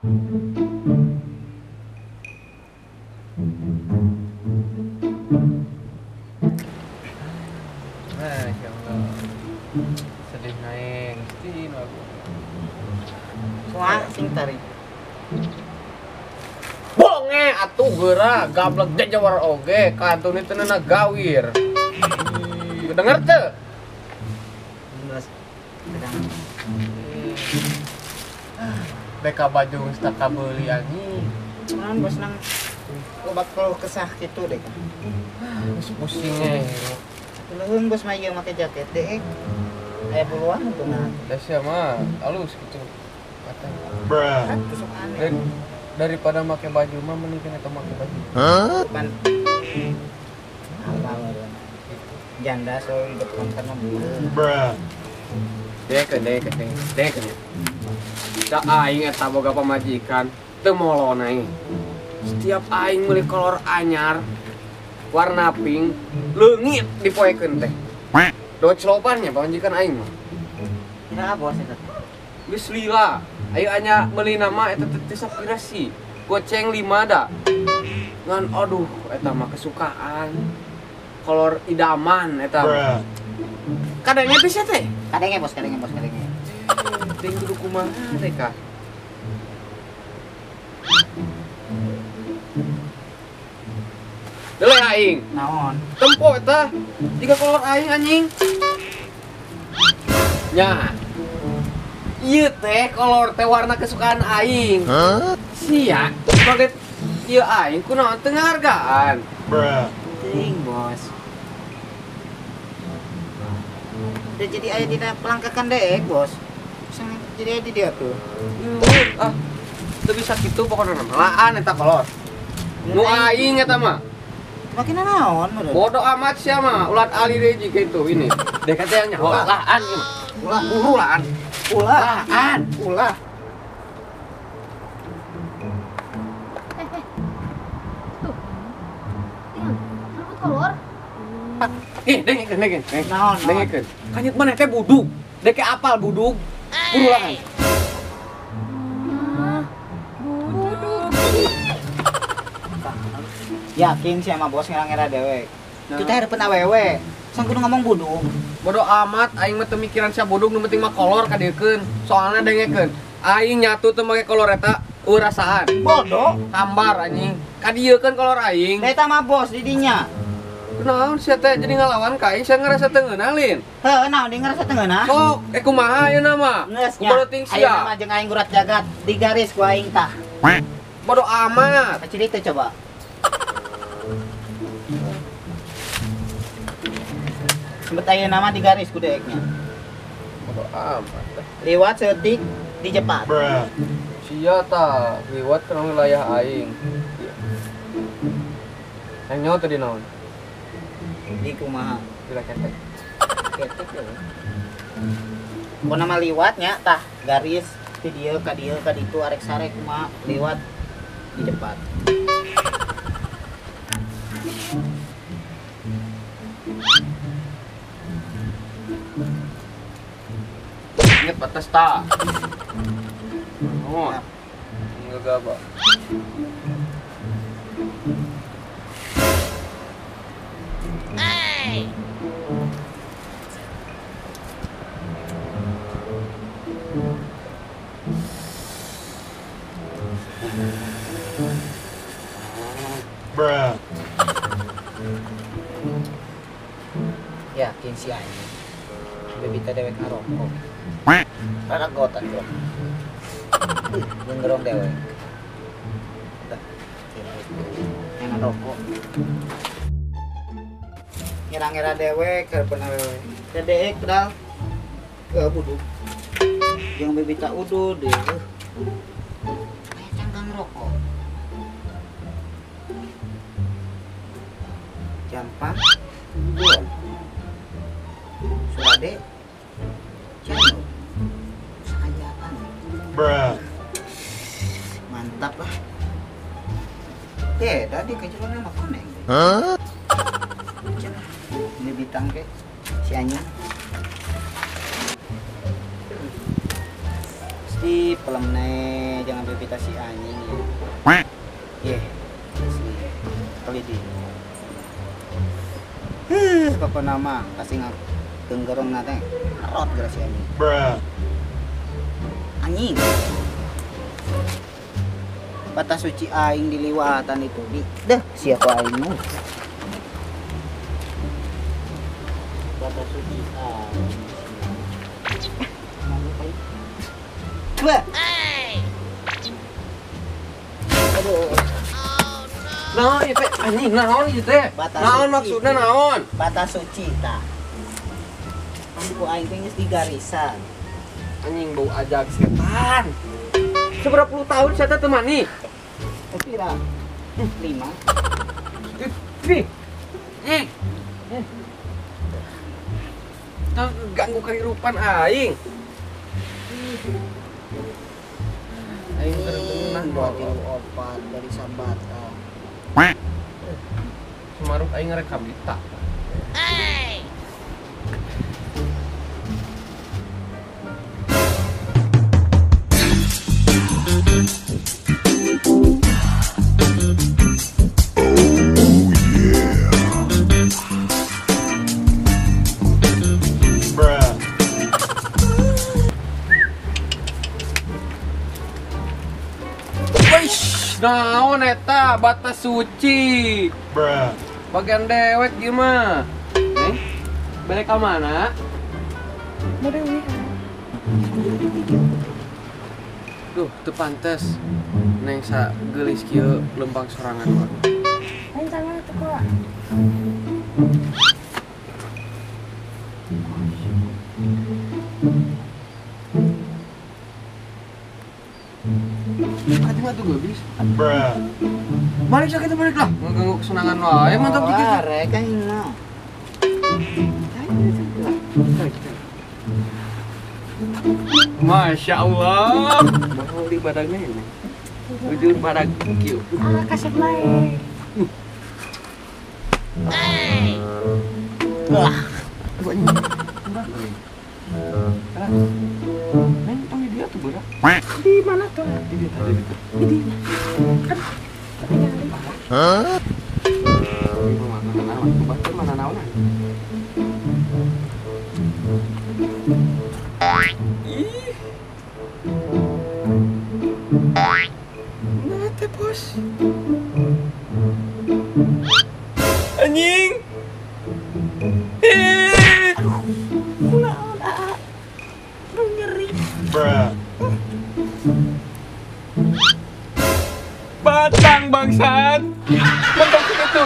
Masya Allah. Sedih naik, sedih aku. Wah, sing tarik. Bonge atuh geura gablek jajawar oge kantun itu nana gawir. Denger teu? Belas. Beka baju staka beuli anjing. Cuman bos nang obat kalau kesah gitu deh. Geus pusing we. Leuheung bos mah ieu make jaket deh. Aya puluhan tuh nah. Da sia mah alus gitu. Kata. Tusuk aneh. Dan daripada make baju mah mending eta make baju. Ban. Apa meureun. Janda so hidup konten mah beureun. Dek. Da aing eta boga pamajikan teu molon aing. Setiap aing meuli kolor anyar warna pink leungit dipoekeun teh. Doclobannya pamajikan aing mah. Nah, bos eta. Geus lila. Ayo anya meuli nama eta teh sapirasi. Goceng 5 da. Ngan aduh eta mah kesukaan. Kolor idaman eta. Kadangnya teh sia teh. Kadenge bos. Ting kudu kumaha teh ka. Dele aing. Naon? Tempo eta. Jika kolor aing anjing. Nya. Ieu teh kolor teh warna kesukaan aing. Sia sebagai ieu aing kunaon teu ngahargaan. Ting bos. Udah jadi aya dina pelangkakan deh bos. Sang jadi aya di dia tuh. Teu bisa kitu pokona mah. Laan eta kolor. Nu aing eta mah. Makin naon meureun. Bodoh amat sia mah. Ulat ali deui jiga itu ini. Dek teh yang nyaho laan ieu mah. Ulah buru laan. Ulah. Tuh. Rambut kolor. Dengekeun. Naon? Dengekeun. Kanyut maneh teh budug. Dek apal budug. Buru laan. Yakin sih sama bos ngira-ngira dewek. Itu teh hareupeun awewe. Sang kudu ngomong buduk. Bodoh amat aing mah teu mikiran sia budug nu penting mah kolor kadiekeun. Soalna dengekeun. Aing nyatu teu make kolor eta urasaan. Bodoh. Kambar anjing. Kadiekeun kolor aing. Eta mah bos di dinya. Kunaon sia teh jadi ngalawan ka aing sia ngarasa teu ngeunalin. Heuh, naon di ngarasa teu ngeunah? Sok, kumaha ayeuna mah? Geus nya. Kumaha ting Ayeuna sia. mah jeung aing gurat jagat di garis ku aing tah. Bodoh amat. Kecil itu coba. Sempet ayeuna mah di garis ku deeknya. Bodoh amat. Liwat setik di Jepang. Sia tah liwat kana wilayah aing. Yang nyaho teh di naon? Di kumaha? Bila ketek. Ketek ya. Pokona mah liwatnya tah garis di dieu ka ditu arek sare kumaha liwat di depan. Ingat batas ta. Oh. Enggak gaba. Yakin si anjing. Bebita dewek ngarokok. Karena gotan bro. Ngerong dewek. Udah. Yang ngerokok. Ngira-ngira dewek ke bener dewek. Dedek pedal ke buduk. Yang bebita udu deh. Kayak cangkang rokok. Jampang. Dua. Surade. Channel. Sakajapan. Mantap lah. Tadi kejualannya mah koneng. Ini bintang ke si anjing. Pasti pelemne jangan bebita si anjing ya. Ye, asli. Kali di. Pokok nama kasih ngak tenggerong nate rot geus si anjing. Anjing. Batas suci aing diliwatan itu di. Dah, siapa aing mah. Batas suci aing. Wah. Aduh. Naon ieu teh? Anjing naon ieu teh? Batas Naon suci. maksudna naon? Batas suci tah. Ku aing teh geus digarisan. Anjing bau ajag setan. Seberapa puluh tahun saya teh mani? Pira? 5. Nih. Teu ganggu kehidupan aing. Aing terdenang Buatin obat dari Sabata. Semaruk aing ngerekam dita. Naon eta batas suci. Bagian dewek gimana? Nih, balik ke mana? Duh, teu pantes. Neng sa geulis kieu lempang sorangan mah. Lain sana tuh kok. Hati mah tuh geus. Balik sakit balik lah. Ngeganggu kesenangan wae mantap dikit. Rek aing mah. Masya Allah. Mau di badangnya ini. Ujur badag kieu. Ah, kasep bae. Wah. Neng panggil dia tuh berak. Di mana tuh? Di dia tadi. Di kan ketinggalan. Hah? Mana naon? Batur mana naon? Ih. Nah, teh bos. Anjing. Kunaon ah. Aduh nyeri. Batang bangsat. Bentuk itu.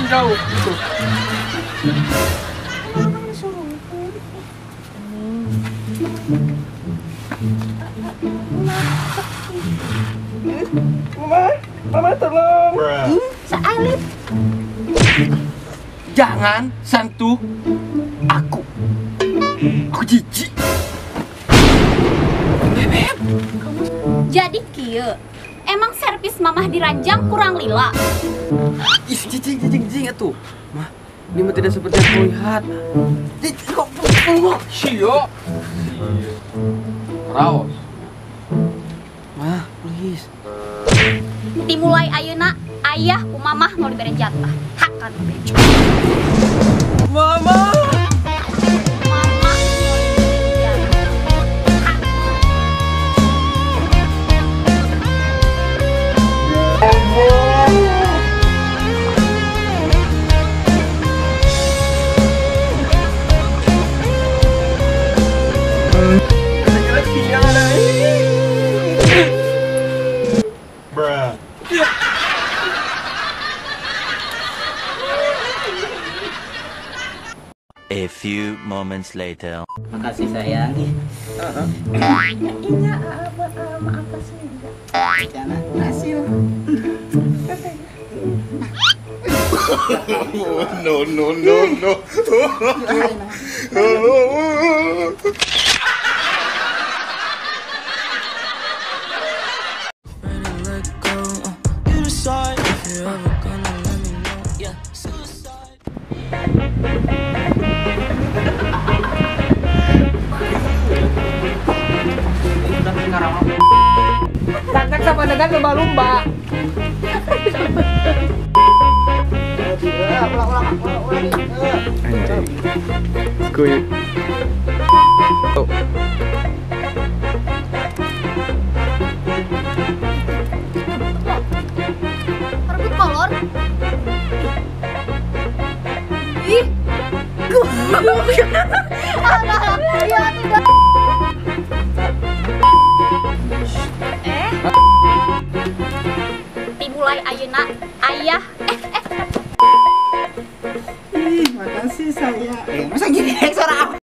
Jauh itu. Mama tolong. Saalip. Jangan sentuh aku. Aku jijik. Bebek. Jadi kieu, emang servis mamah di ranjang kurang lila. Ih, jijik atuh. Mah, ini mah tidak seperti yang kau lihat. Kok Sio. Raos. Mah, please. Dimulai ayeuna ayah ku mamah mau dibere jatah. Hakan bejo. Mama. Mamah mau dibere jatah. Hak. A few moments later. Makasih sayang. Iya, maaf juga. Jangan hasil. No. Udah sekarang sama dengan lumba-lumba. Ulang. Anjing. Kuy. Oh. Rebut kolor. Ih. Alah, ya tidak. Dimulai ayeuna ayah. Ih, makasih saya. Masa gini